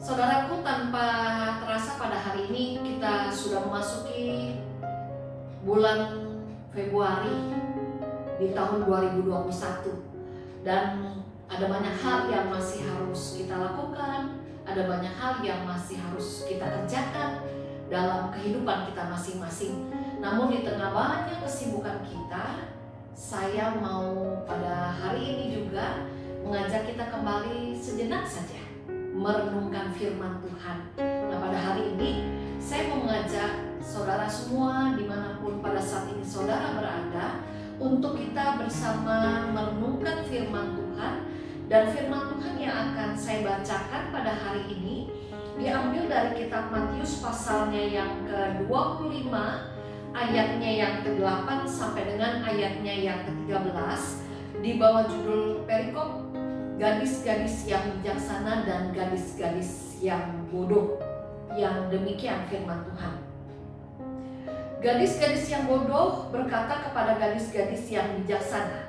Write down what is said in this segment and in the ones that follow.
Saudaraku, tanpa terasa pada hari ini kita sudah memasuki bulan Februari di tahun 2021, dan ada banyak hal yang masih harus kita lakukan, ada banyak hal yang masih harus kita kerjakan dalam kehidupan kita masing-masing. Namun di tengah banyak kesibukan kita, saya mau pada hari ini juga mengajak kita kembali sejenak saja merenungkan firman Tuhan. Nah, pada hari ini saya mau mengajak saudara semua dimanapun pada saat ini saudara berada, untuk kita bersama merenungkan firman Tuhan. Dan firman Tuhan yang akan saya bacakan pada hari ini diambil dari kitab Matius pasalnya yang ke-25, ayatnya yang ke-8 sampai dengan ayatnya yang ke-13, di bawah judul perikop gadis-gadis yang bijaksana dan gadis-gadis yang bodoh. Yang demikian firman Tuhan. Gadis-gadis yang bodoh berkata kepada gadis-gadis yang bijaksana,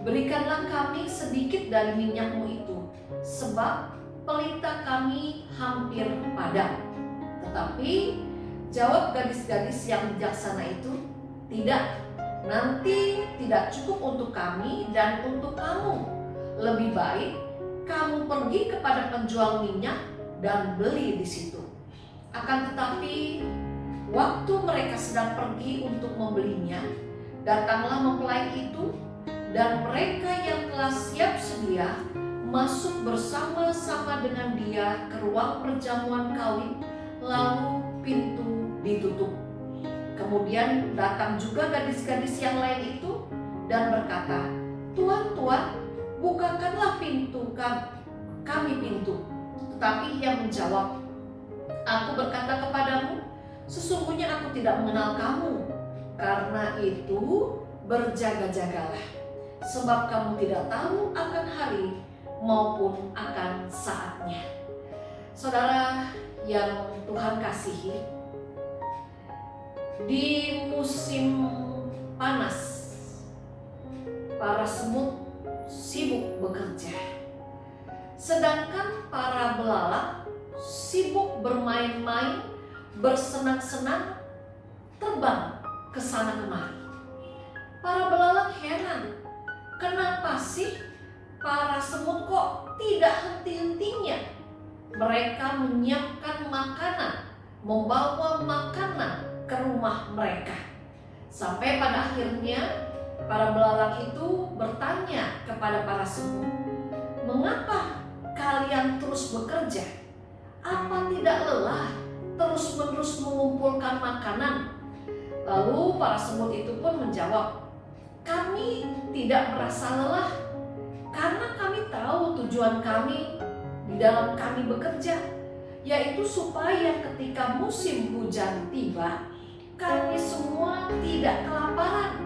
"Berikanlah kami sedikit dari minyakmu itu, sebab pelita kami hampir padam." Tetapi jawab gadis-gadis yang bijaksana itu, "Tidak, nanti tidak cukup untuk kami dan untuk kamu. Lebih baik kamu pergi kepada penjual minyak dan beli di situ." Akan tetapi waktu mereka sedang pergi untuk membelinya, datanglah mempelai itu, dan mereka yang telah siap sedia masuk bersama-sama dengan dia ke ruang perjamuan kawin, lalu pintu ditutup. Kemudian datang juga gadis-gadis yang lain itu dan berkata, "Tuan, Tuan, bukakanlah pintu kami pintu." Tetapi ia menjawab, "Aku berkata kepadamu, sesungguhnya aku tidak mengenal kamu. Karena itu berjaga-jagalah, sebab kamu tidak tahu akan hari maupun akan saatnya." Saudara yang Tuhan kasihi, di musim panas para semut sibuk bekerja, sedangkan para belalak sibuk bermain-main, bersenang-senang, terbang ke sana kemari. Para belalak heran, kenapa sih para semut kok tidak henti-hentinya? Mereka menyiapkan makanan, membawa makanan ke rumah mereka. Sampai pada akhirnya para belalak itu bertanya kepada para semut, "Mengapa kalian terus bekerja? Apa tidak lelah terus-menerus mengumpulkan makanan?" Lalu para semut itu pun menjawab, "Kami tidak merasa lelah, karena kami tahu tujuan kami di dalam kami bekerja, yaitu supaya ketika musim hujan tiba, kami semua tidak kelaparan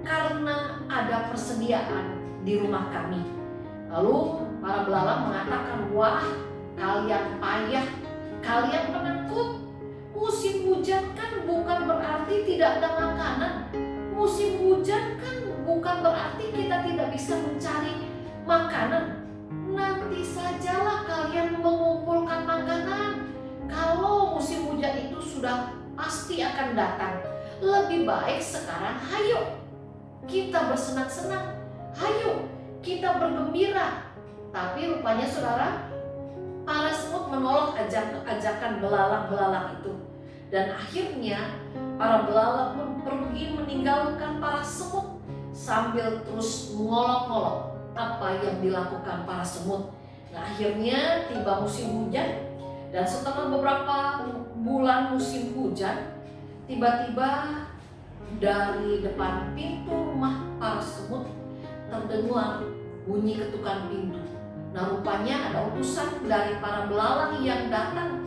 karena ada persediaan di rumah kami." Lalu para belalang mengatakan, "Wah, kalian payah, kalian penakut. Musim hujan kan bukan berarti tidak ada makanan. Musim hujan kan bukan berarti kita tidak bisa mencari makanan. Nanti sajalah kalian mengumpulkan makanan. Kalau musim hujan itu sudah pasti akan datang. Lebih baik sekarang, hayo kita bersenang-senang, hayo kita bergembira." Tapi rupanya saudara, para semut menolak ajakan belalang-belalang itu. Dan akhirnya para belalang pun pergi meninggalkan para semut sambil terus mengolok-olok apa yang dilakukan para semut. Nah, akhirnya tiba musim hujan, dan setelah beberapa bulan musim hujan, tiba-tiba dari depan pintu rumah para semut terdengar bunyi ketukan pintu. Nah, rupanya ada utusan dari para belalang yang datang.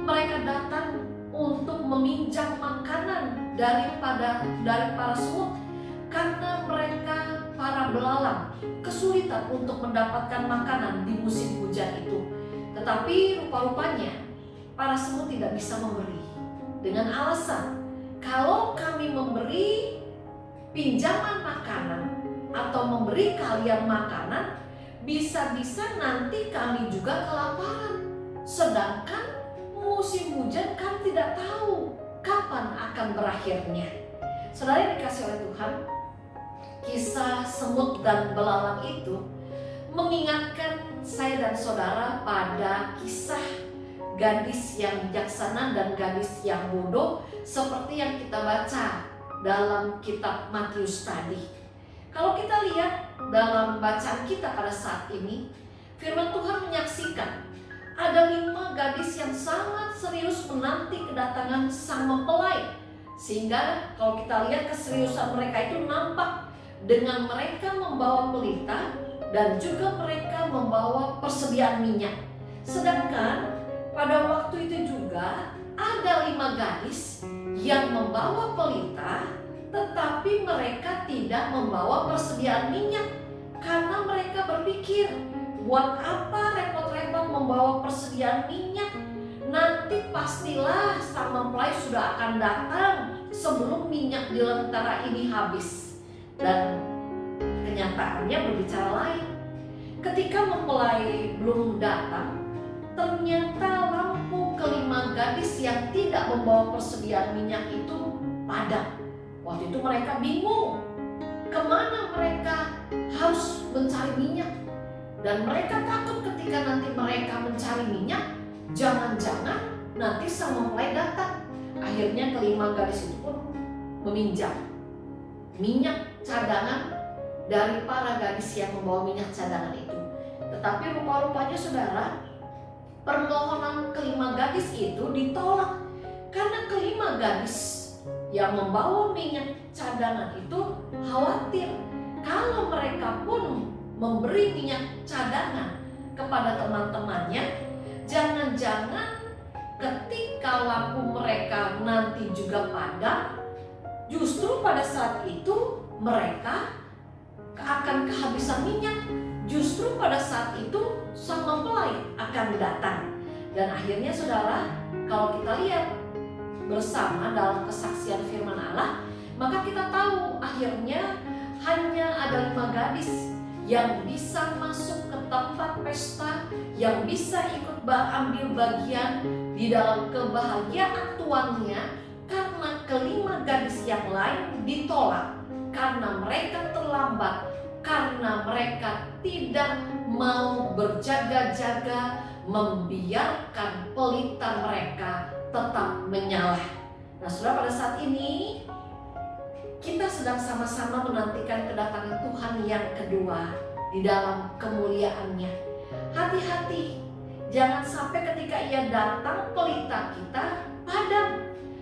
Mereka datang untuk meminjam makanan dari para semut, karena mereka para belalang kesulitan untuk mendapatkan makanan di musim hujan itu. Tetapi rupa-rupanya para semut tidak bisa memberi, dengan alasan, "Kalau kami memberi pinjaman makanan atau memberi kalian makanan, bisa-bisa nanti kami juga kelaparan. Sedangkan kapan akan berakhirnya. Saudara yang dikasih oleh Tuhan, kisah semut dan belalang itu mengingatkan saya dan saudara pada kisah gadis yang bijaksana dan gadis yang bodoh, seperti yang kita baca dalam kitab Matius tadi. Kalau kita lihat dalam bacaan kita pada saat ini, firman Tuhan menyaksikan ada 5 gadis yang sangat serius menanti kedatangan sang mempelai. Sehingga kalau kita lihat keseriusan mereka itu nampak dengan mereka membawa pelita dan juga mereka membawa persediaan minyak. Sedangkan pada waktu itu juga ada 5 gadis yang membawa pelita, tetapi mereka tidak membawa persediaan minyak. Karena mereka berpikir, buat apa repot-repot membawa persediaan minyak? Nanti pastilah sang mempelai sudah akan datang sebelum minyak di lentera ini habis. Dan kenyataannya berbicara lain. Ketika mempelai belum datang, ternyata lampu ke-5 gadis yang tidak membawa persediaan minyak itu padam. Waktu itu mereka bingung kemana mereka harus mencari minyak. Dan mereka takut ketika nanti mereka mencari minyak, jangan-jangan nanti sang mempelai datang. Akhirnya ke-5 gadis itu pun meminjam minyak cadangan dari para gadis yang membawa minyak cadangan itu. Tetapi rupa-rupanya saudara, permohonan ke-5 gadis itu ditolak. Karena ke-5 gadis yang membawa minyak cadangan itu khawatir kalau mereka pun memberi minyak cadangan kepada teman-temannya, jangan-jangan ketika lampu mereka nanti juga padam, justru pada saat itu mereka akan kehabisan minyak. Justru pada saat itu sang mempelai akan datang. Dan akhirnya saudara, kalau kita lihat bersama dalam kesaksian firman Allah, maka kita tahu akhirnya hanya ada 5 gadis yang bisa masuk ke tempat pesta, yang bisa ikut ambil bagian di dalam kebahagiaan tuannya, karena ke-5 gadis yang lain ditolak karena mereka terlambat, karena mereka tidak mau berjaga-jaga membiarkan pelita mereka tetap menyala. Nah, saudara, pada saat ini kita sedang sama-sama menantikan kedatangan Tuhan yang kedua di dalam kemuliaannya. Hati-hati, jangan sampai ketika Ia datang pelita kita padam,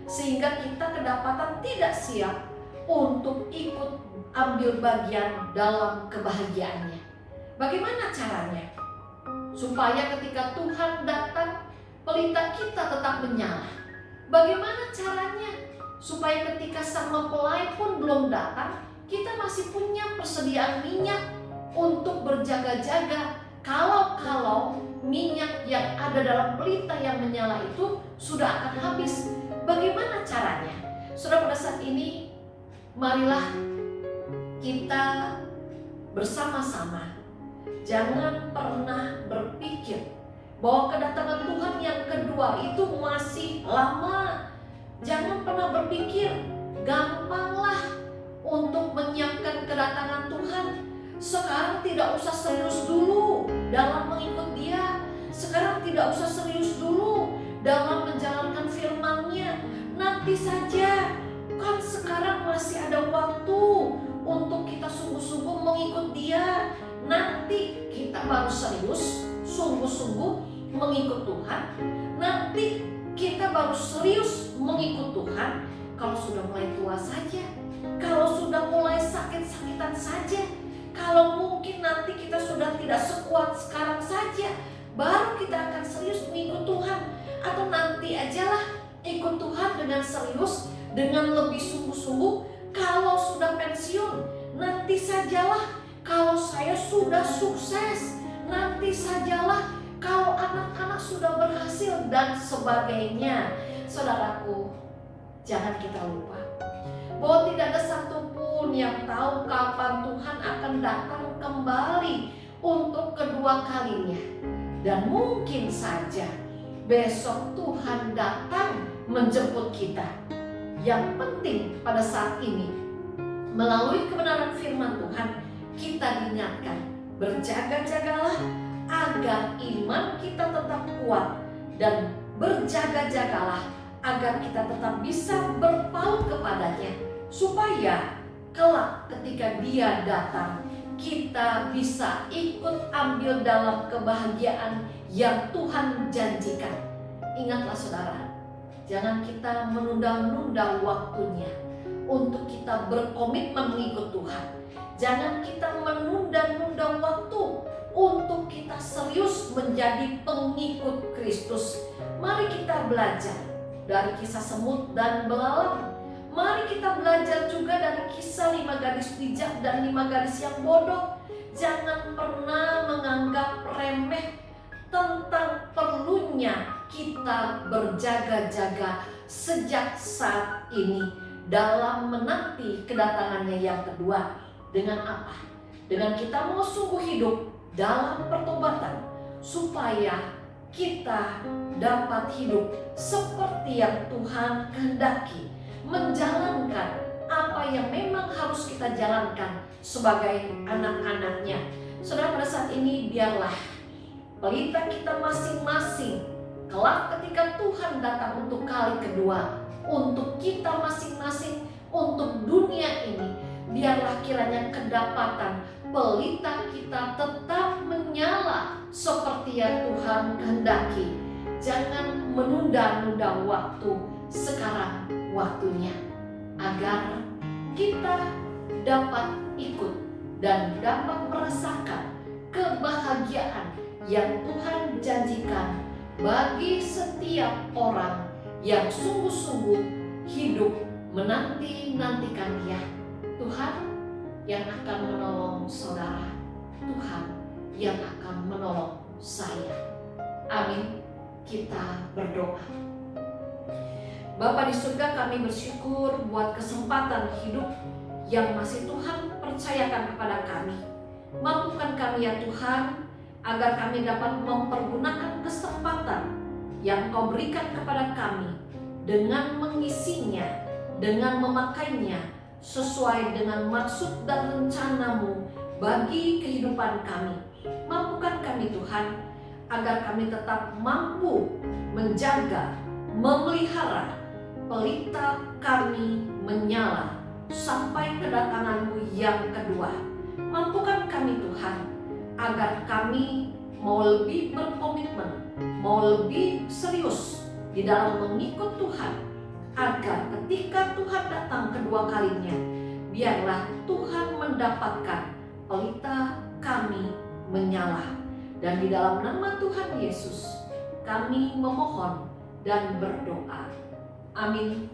sehingga kita kedapatan tidak siap untuk ikut ambil bagian dalam kebahagiaannya. Bagaimana caranya supaya ketika Tuhan datang pelita kita tetap menyala? Bagaimana caranya supaya ketika sang mempelai pun belum datang, kita masih punya persediaan minyak untuk berjaga-jaga kalau minyak yang ada dalam pelita yang menyala itu sudah akan habis? Bagaimana caranya? Saudara, pada saat ini marilah kita bersama-sama jangan pernah berpikir bahwa kedatangan Tuhan yang kedua itu masih lama. Jangan pernah berpikir gampanglah untuk menyiapkan kedatangan Tuhan. Sekarang tidak usah serius dulu dalam mengikut Dia. Sekarang tidak usah serius dulu dalam menjalankan firman-Nya. Nanti saja, kan sekarang masih ada waktu untuk kita sungguh-sungguh mengikut Dia. Nanti kita baru serius, sungguh-sungguh mengikut Tuhan. Nanti kita baru serius mengikut Tuhan kalau sudah mulai tua saja, kalau sudah mulai sakit-sakitan saja, kalau mungkin nanti kita sudah tidak sekuat sekarang saja, baru kita akan serius mengikut Tuhan. Atau nanti ajalah ikut Tuhan dengan serius, dengan lebih sungguh-sungguh kalau sudah pensiun. Nanti sajalah kalau saya sudah sukses, nanti sajalah kalau anak-anak sudah berhasil dan sebagainya. Saudaraku, jangan kita lupa bahwa tidak ada satupun yang tahu kapan Tuhan akan datang kembali untuk kedua kalinya. Dan mungkin saja besok Tuhan datang menjemput kita. Yang penting pada saat ini, melalui kebenaran firman Tuhan, kita diingatkan, berjaga-jagalah agar iman kita tetap kuat, dan berjaga-jagalah agar kita tetap bisa berpaut kepadanya, supaya kelak ketika Dia datang, kita bisa ikut ambil dalam kebahagiaan yang Tuhan janjikan. Ingatlah saudara, jangan kita menunda-nunda waktunya untuk kita berkomitmen mengikut Tuhan. Jangan kita menunda-nunda waktu untuk kita serius menjadi pengikut Kristus. Mari kita belajar dari kisah semut dan belalang. Mari kita belajar juga dari kisah 5 gadis bijak dan 5 gadis yang bodoh. Jangan pernah menganggap remeh tentang perlunya kita berjaga-jaga sejak saat ini dalam menanti kedatangannya yang kedua. Dengan apa? Dengan kita mau sungguh hidup dalam pertobatan, supaya kita dapat hidup seperti yang Tuhan kehendaki, menjalankan apa yang memang harus kita jalankan sebagai anak-anaknya. Saudara, pada saat ini biarlah pelita kita masing-masing kelak ketika Tuhan datang untuk kali kedua, untuk kita masing-masing, untuk dunia ini, biarlah kiranya kedapatan pelita kita tetap menyala seperti yang Tuhan kehendaki. Jangan menunda-nunda waktu, sekarang waktunya, agar kita dapat ikut dan dapat merasakan kebahagiaan yang Tuhan janjikan bagi setiap orang yang sungguh-sungguh hidup menanti-nantikan Dia. Tuhan yang akan menolong saudara, Tuhan yang akan menolong saya. Amin. Kita berdoa. Bapa di surga, kami bersyukur buat kesempatan hidup yang masih Tuhan percayakan kepada kami. Mampukan kami ya Tuhan, agar kami dapat mempergunakan kesempatan yang Kau berikan kepada kami dengan mengisinya, dengan memakainya sesuai dengan maksud dan rencana-Mu bagi kehidupan kami. Mampukan kami Tuhan, agar kami tetap mampu menjaga, memelihara pelita kami menyala sampai kedatangan-Mu yang kedua. Mampukan kami Tuhan, agar kami mau lebih berkomitmen, mau lebih serius di dalam mengikut Tuhan, agar ketika Tuhan datang kedua kalinya, biarlah Tuhan mendapatkan pelita kami menyala. Dan di dalam nama Tuhan Yesus kami memohon dan berdoa. Amin.